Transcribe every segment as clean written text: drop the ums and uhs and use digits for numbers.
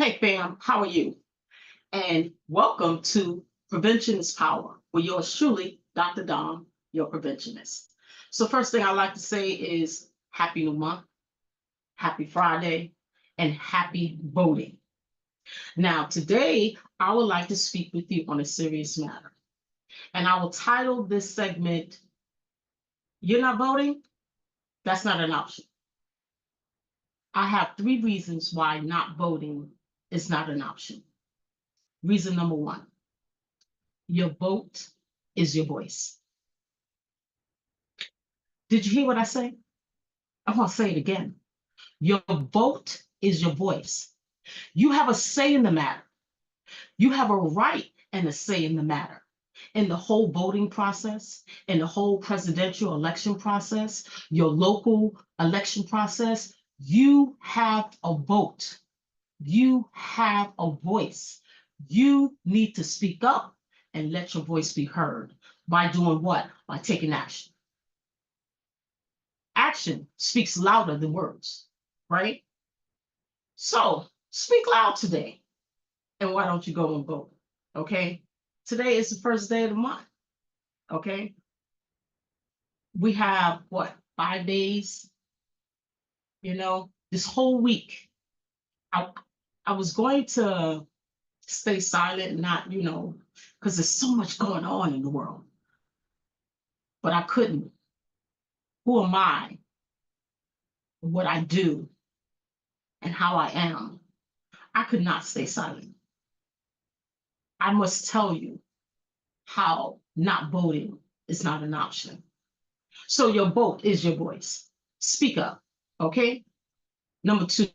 Hey fam, how are you? And welcome to Prevention is Power with yours truly, Dr. Dom, your preventionist. So first thing I like to say is happy new month, happy Friday, and happy voting. Now today I would like to speak with you on a serious matter. And I will title this segment, You're Not Voting? That's not an option. I have 3 reasons why not voting is not an option. Reason number 1. Your vote is your voice. Did you hear what I say? I'm going to say it again. Your vote is your voice. You have a say in the matter. You have a right and a say in the matter. In the whole voting process, in the whole presidential election process, your local election process, you have a vote. You have a voice. You need to speak up and let your voice be heard. By doing what? By taking action. Action speaks louder than words, right? So speak loud today. And why don't you go and vote? Okay. Today is the first day of the month. Okay. We have what, 5 days? This whole week. I was going to stay silent, not, because there's so much going on in the world. But I couldn't. Who am I? What I do and how I am. I could not stay silent. I must tell you how not voting is not an option. So your vote is your voice. Speak up, okay? Number 2,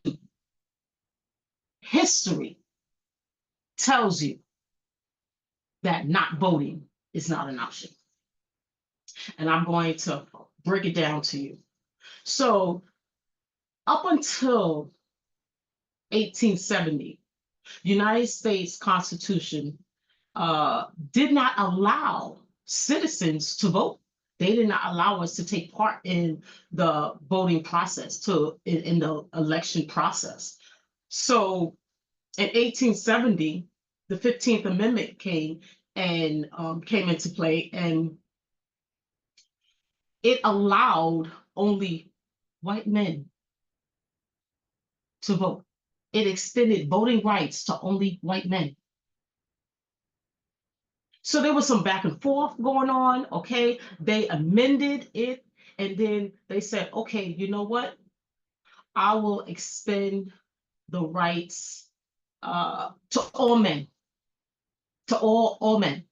history tells you that not voting is not an option. And I'm going to break it down to you. So up until 1870, United States Constitution did not allow citizens to vote. They did not allow us to take part in the voting process, in the election process. So in 1870, the 15th Amendment came into play, and it allowed only white men to vote. It extended voting rights to only white men. So there was some back and forth going on, okay? They amended it, and then they said, okay, you know what? I will extend the rights to all men, to all men.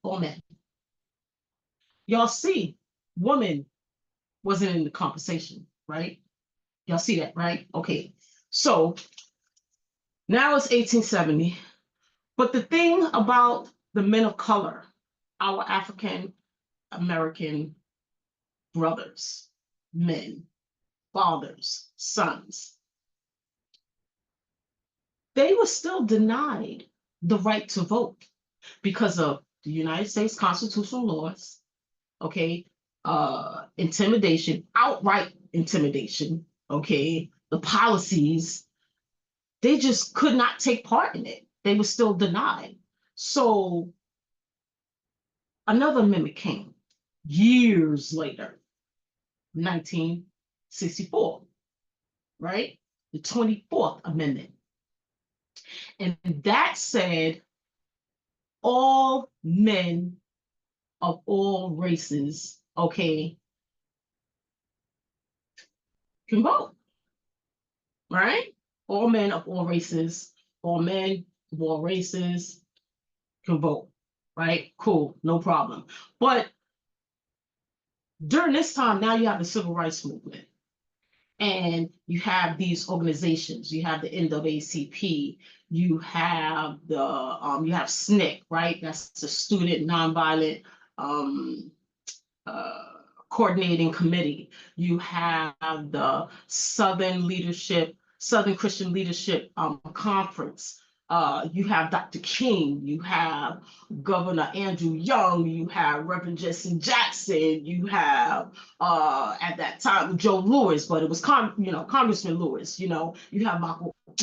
Y'all see, woman wasn't in the conversation, right? Y'all see that, right? Okay, so now it's 1870, but the thing about the men of color, our African American brothers, men, fathers, sons, they were still denied the right to vote because of the United States constitutional laws, okay, intimidation, outright intimidation, okay, the policies, they just could not take part in it. They were still denied. So another amendment came years later, 1964, right? The 24th Amendment. And that said, all men of all races, okay, can vote, right? All men of all races, all men of all races can vote, right? Cool, no problem. But during this time, now you have the civil rights movement. And you have these organizations. You have the NAACP. You have you have SNCC, right? That's the Student Nonviolent uh, Coordinating Committee. You have the Southern Christian Leadership Conference. You have Dr. King, you have Governor Andrew Young, you have Reverend Jesse Jackson, you have at that time Joe Lewis, but it was Congressman Lewis. You have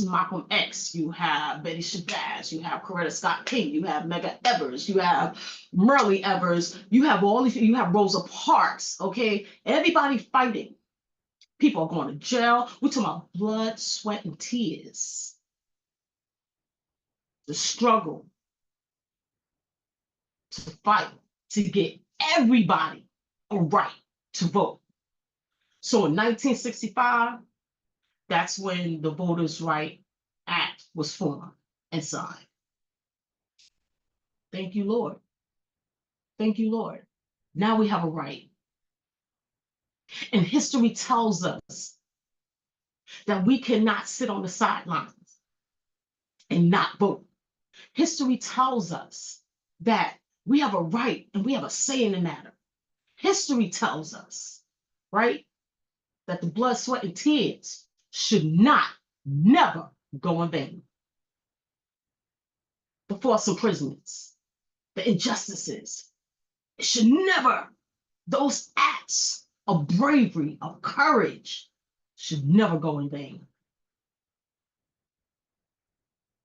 Malcolm X, you have Betty Shabazz, you have Coretta Scott King, you have Medgar Evers, you have Murray Evers, you have all these, you have Rosa Parks, okay? Everybody fighting. People are going to jail. We're talking about blood, sweat, and tears. The struggle to fight to get everybody a right to vote. So in 1965, that's when the Voters' Right Act was formed and signed. Thank you, Lord. Thank you, Lord. Now we have a right. And history tells us that we cannot sit on the sidelines and not vote. History tells us that we have a right and we have a say in the matter. History tells us, right, that the blood, sweat, and tears should not, never go in vain. The false imprisonments, the injustices, it should never, those acts of bravery, of courage, should never go in vain.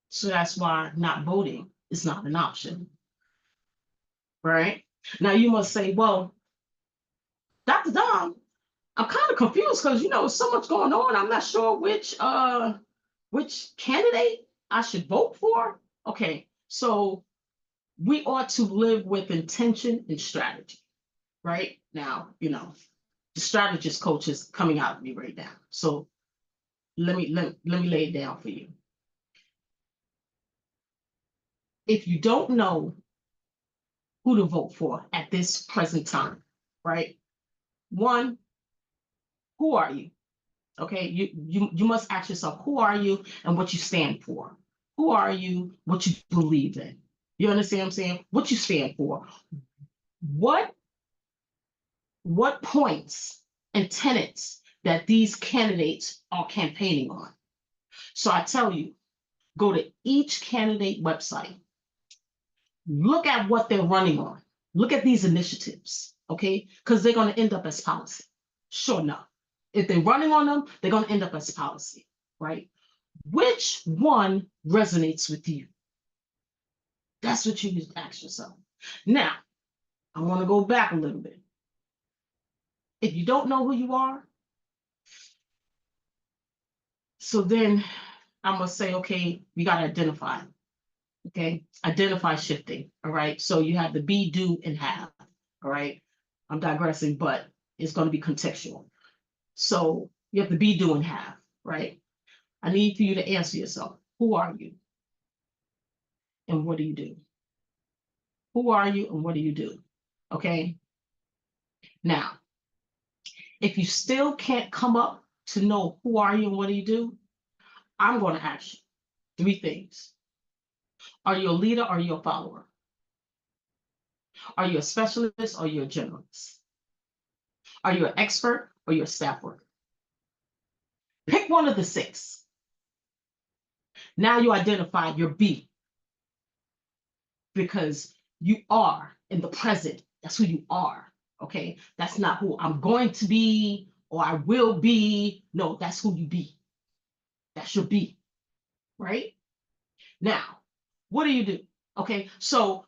So that's why not voting is not an option, right? Now you must say, well, Dr. Dom, I'm kind of confused because so much going on. I'm not sure which candidate I should vote for. Okay, so we ought to live with intention and strategy, right? Now, the strategist coach is coming out of me right now. So let me lay it down for you. If you don't know who to vote for at this present time, right? One, who are you? Okay, you must ask yourself, who are you and what you stand for? Who are you, what you believe in? You understand what I'm saying? What you stand for. What points and tenets that these candidates are campaigning on. So I tell you, go to each candidate website, look at what they're running on, look at these initiatives, okay? Because they're going to end up as policy. Sure enough. If they're running on them, they're going to end up as policy, right? Which one resonates with you? That's what you need to ask yourself. Now, I want to go back a little bit. If you don't know who you are, so then I'm going to say, okay, we got to identify. Okay, identify shifting. All right, so you have the be, do, and have. All right, I'm digressing, but it's going to be contextual. So you have the be, do, and have. Right, I need for you to answer yourself. Who are you? And what do you do? Who are you and what do you do? Okay, now, if you still can't come up to know who are you and what do you do, I'm going to ask you 3 things. Are you a leader or are you a follower? Are you a specialist or are you a generalist? Are you an expert or you're a staff worker? Pick one of the 6. Now you identify your B because you are in the present. That's who you are. Okay. That's not who I'm going to be or I will be. No, that's who you be. That's your B. Right? Now, what do you do? Okay. So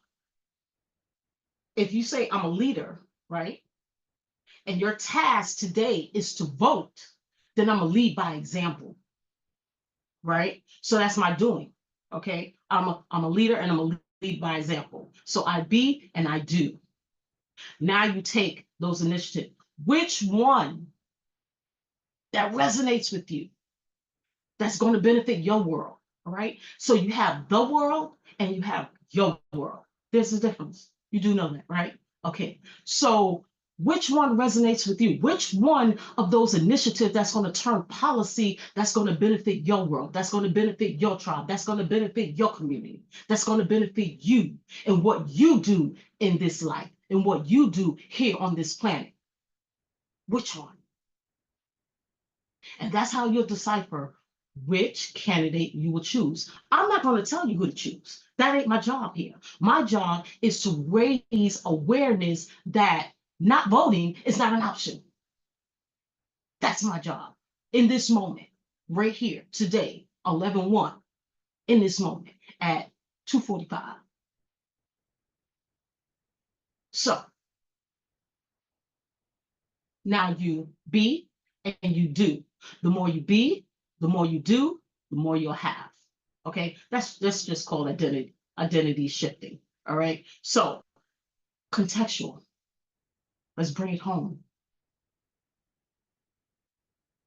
if you say I'm a leader, right? And your task today is to vote, then I'm a lead by example. Right? So that's my doing. Okay. I'm a leader and I'm a lead by example. So I be and I do. Now you take those initiatives. Which one that resonates with you? That's going to benefit your world. All right. So you have the world and you have your world. There's a difference. You do know that, right? Okay. So which one resonates with you? Which one of those initiatives that's going to turn policy that's going to benefit your world, that's going to benefit your tribe, that's going to benefit your community, that's going to benefit you and what you do in this life and what you do here on this planet? Which one? And that's how you'll decipher which candidate you will choose. I'm not going to tell you who to choose. That ain't my job here. My job is to raise awareness that not voting is not an option. That's my job in this moment, right here, today, 11:01 in this moment at 2:45. So now you be and you do. The more you be, the more you do, the more you'll have. Okay, that's just called identity shifting. All right. So contextual. Let's bring it home.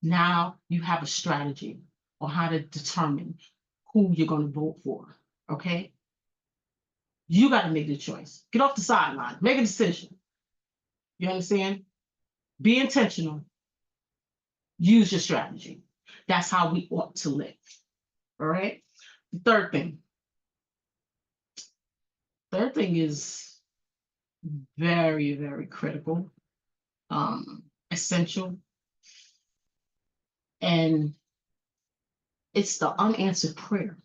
Now you have a strategy on how to determine who you're going to vote for. Okay. You got to make the choice. Get off the sideline. Make a decision. You understand? Be intentional. Use your strategy. That's how we ought to live. All right. The third thing is very, very critical, essential, and it's the unanswered prayer.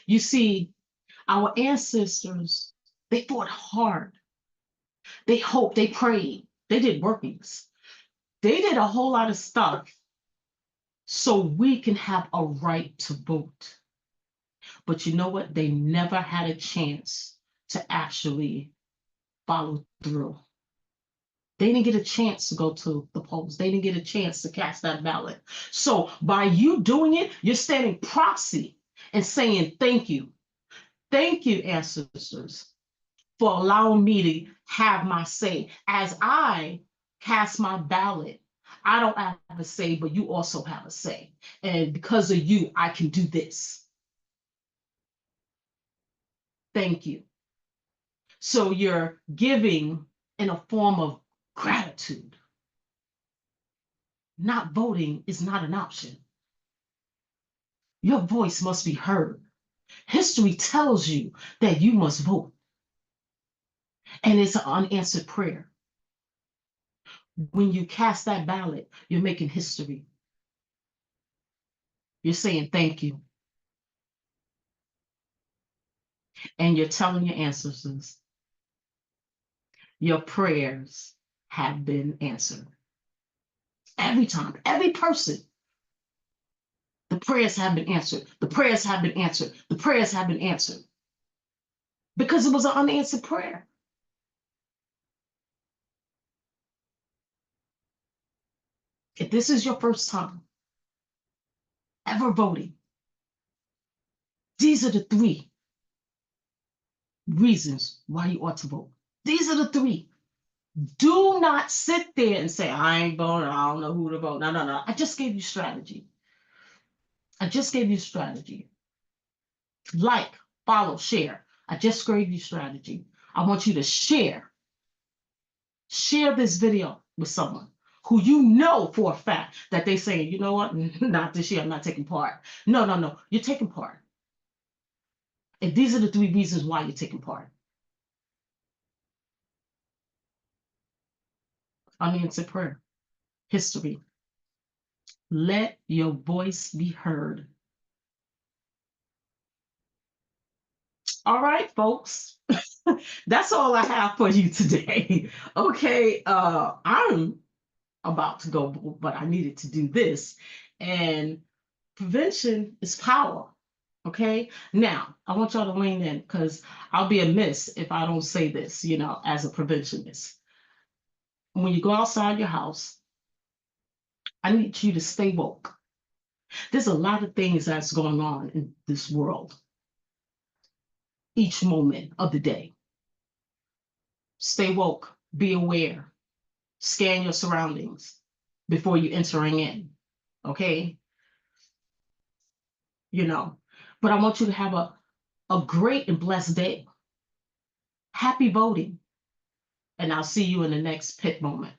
You see, our ancestors, they fought hard. They hoped, they prayed, they did workings. They did a whole lot of stuff so we can have a right to vote. But you know what? They never had a chance to actually follow through. They didn't get a chance to go to the polls. They didn't get a chance to cast that ballot. So by you doing it, you're standing proxy and saying thank you. Thank you, ancestors, for allowing me to have my say. As I cast my ballot, I don't have a say, but you also have a say. And because of you, I can do this. Thank you. So you're giving in a form of gratitude. Not voting is not an option. Your voice must be heard. History tells you that you must vote. And it's an unanswered prayer. When you cast that ballot, you're making history. You're saying thank you. And you're telling your ancestors, your prayers have been answered. Every time, every person, the prayers have been answered. The prayers have been answered. The prayers have been answered. Because it was an unanswered prayer. If this is your first time ever voting, these are the 3 reasons why you ought to vote. These are the 3. Do not sit there and say, I ain't voting, I don't know who to vote. No. I just gave you strategy. I just gave you strategy. Like, follow, share. I just gave you strategy. I want you to share. Share this video with someone who you know for a fact that they say, you know what, not this year, I'm not taking part. No, you're taking part. And these are the 3 reasons why you're taking part. Unanswered prayer. History. Let your voice be heard. All right, folks. That's all I have for you today. Okay, I'm about to go, but I needed to do this. And prevention is power. Okay, now I want y'all to lean in because I'll be amiss if I don't say this, as a preventionist. When you go outside your house, I need you to stay woke. There's a lot of things that's going on in this world each moment of the day. Stay woke, be aware, scan your surroundings before you entering in. Okay, but I want you to have a great and blessed day. Happy voting. And I'll see you in the next pit moment.